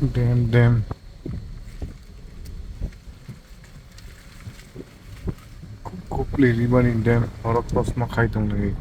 Damn. Kupli ribani dam horok tosma khai dong lagi.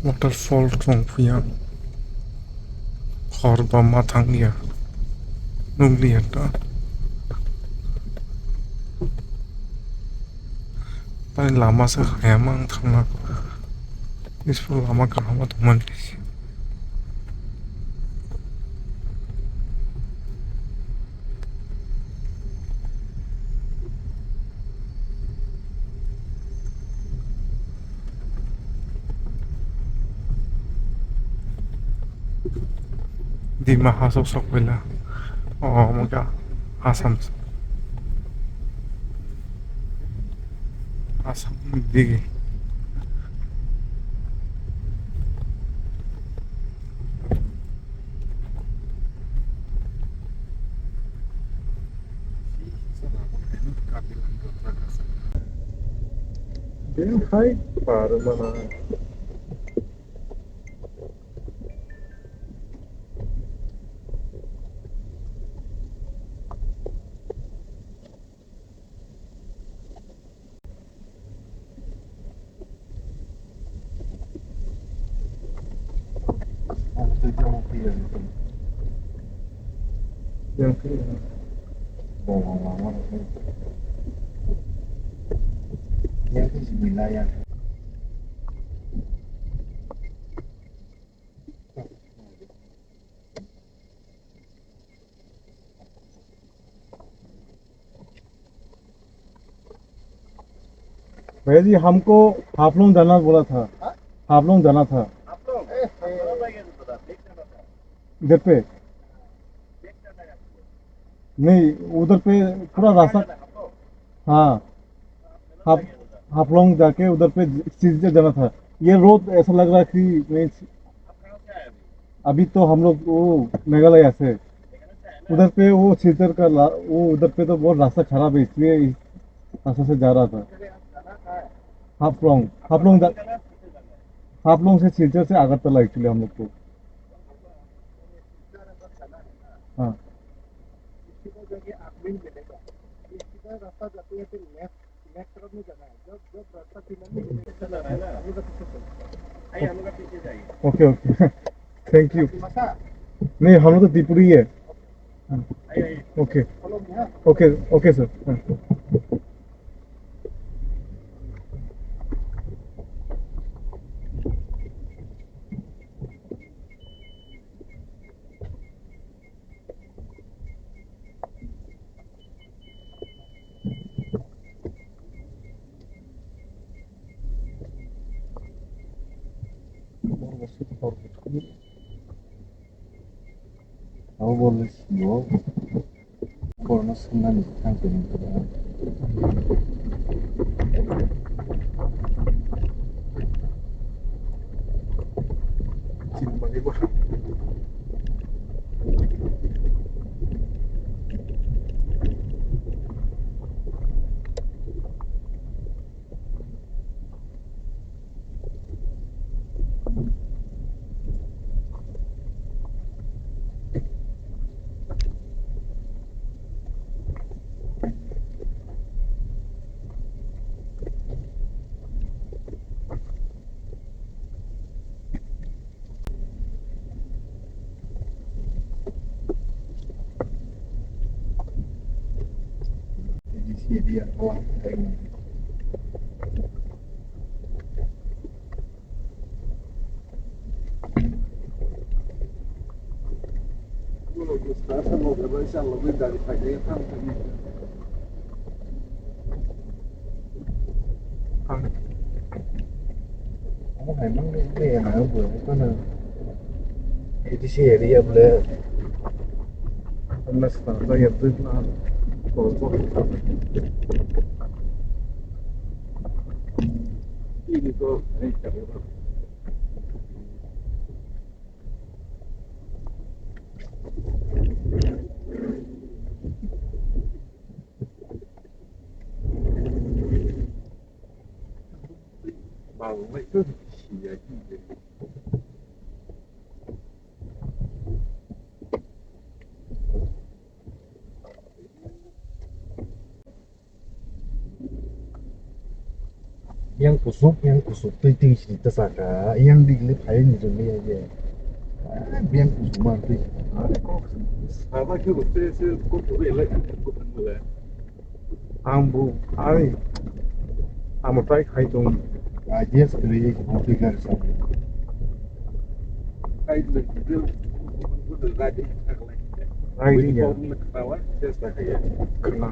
Waterfall trong punya khorba mathang ya nungli hata paling lama sa emang thangna ispo lama kahama tuman Dima Hasao sok bela oh maka Assam digi Dem hai para mana yang wilayah भैया जी हमको हाफलोंग जाना बोला था हाफलोंग जाना था इधर पे नहीं उधर पे पूरा रास्ता हाँ हाफ हाफलोंग जाके उधर पे सीधे जाना था ये रोड ऐसा लग रहा है कि नहीं अभी तो हम लोग वो मेघालय से उधर पे वो सीधर वो उधर पे तो बहुत रास्ता खराब है इसलिए इस रास्ते से जा रहा था हाफलोंग हाफलोंग हाफलोंग से सिलचर से आगरतला एक्चुअली हम लोग को हाँ ओके ओके थैंक यू नहीं हम लोग तो त्रिपुरी है okay okay okay sir Aku boleh sih, karena senang kan sebenarnya. Cinta ibu. Dia orang kayak Kalau kita sama berbaisa lebih dari pagi yang kami không phải mắc cái mà vừa có là ATC đi em lên nó sẽ ra hiện tức là có ini tuh ini coba bảo vệ cơ chỉ là gì yang kusuk tui ting si ta saka yang di le phai ni jong le ye yang kusuk ma tui sama ke utte se ko to le ko tan le ambu ai amotai khai tong yes kri ye ko ti gar sa ai le bil ko de ga di ai di ya bawa just like ya kena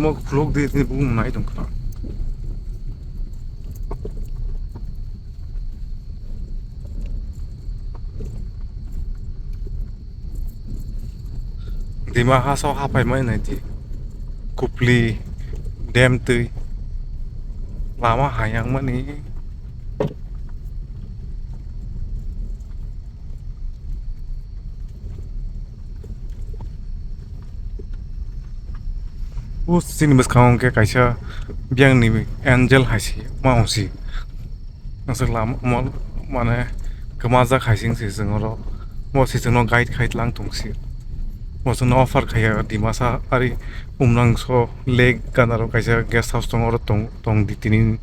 mo vlog de ni bum nai dong ka Dima Hasao Saphai mai nai ti Kupli dam tui lama hayang ma ni sini mas kaung ke kaisa biang ni angel haisi ma onsi nasuk lam mo mane kamaza khaising si singoro mo si sino guide khait lang tungsi mo so offer khaya dimasa ari umrangso lake kanaro kaisa guest house tongoro tong ditinin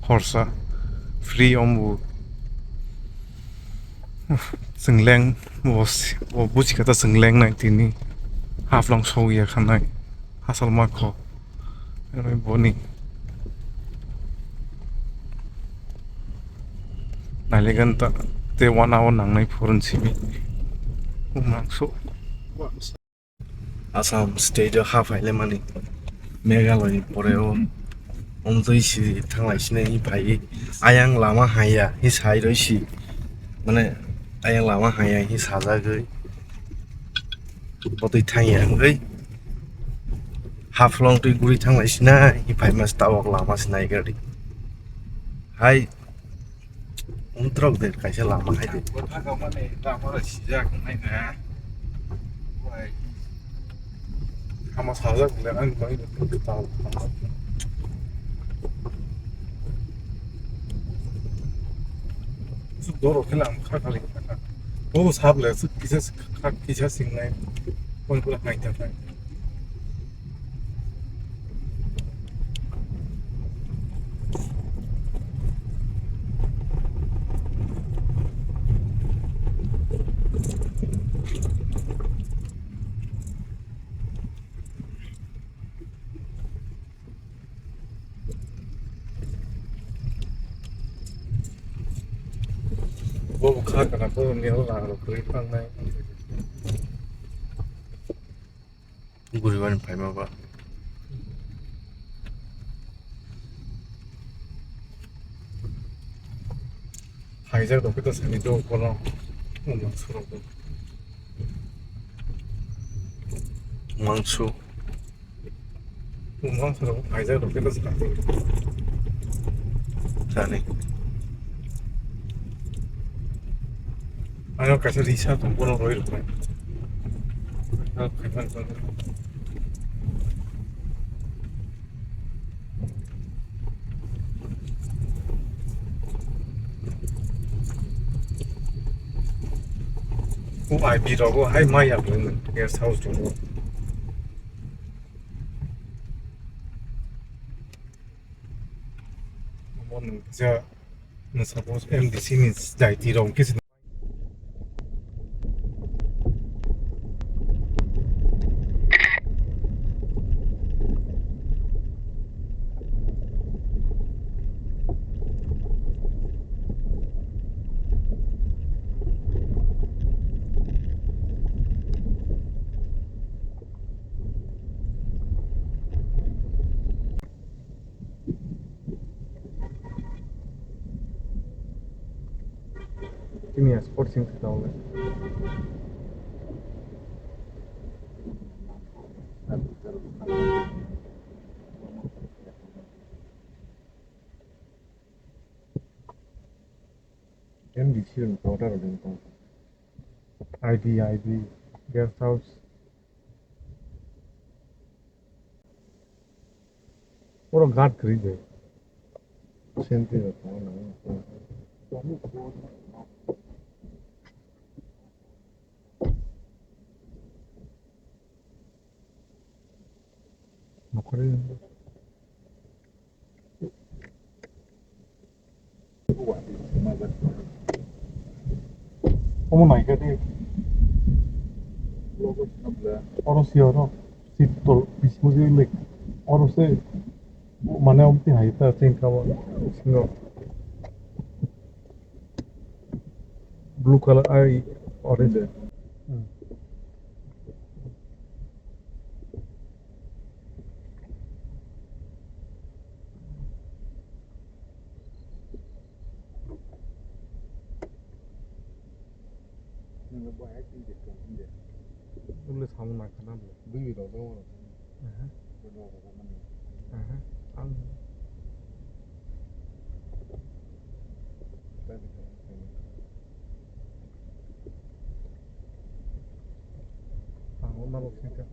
horsa free ombu singleng mo buchi kata singleng nai tini half long show ya khanai Hasal mako, ini boni. Nalikan tak te 1 hour nang nai purun sini. Umrangso. Assam state Saphai le mani. Meghalaya poreo. Omtoi si thanglai sini hi pai. Ayang lama haya hi sai roi si. Mane ayang lama haya hi saja gei. Potoi thangya gei. Half long to guri thang lai sina hi phai mas tawak lama sinai gari hai trok de kaisa lama hai de ka mane lama ra sija nai na wai kama saja le an mai de taw su doro kelam kha kali o sab le su kisa sing nai kon pura ngai ta Bố khác cả bố nếu là cưới thằng này guri ban phải mà vợ hai giờ đó cái sản phẩm đâu có nó Umrangso hai giờ đó cái sản phẩm sao này 아니요, 가서 리사 동번호로 이렇게. 아, 괜찮아. 그 아이비라고 하이마이야 보는 게스트 하우스 정도. 오늘 제가 suppose MDC는 다이티롱 키스 Dima sports things होगा MDC는 뭐라고 그러니까 IB guest house और घाट खरीदे senti रहता है ना नौकरी 어머나 이게 어로시어로 집도 비스무지릭 어로세 mana opti haita think about single blue color I orange 원래 사무 나타나 누이라고 안 아, 엄마도 진짜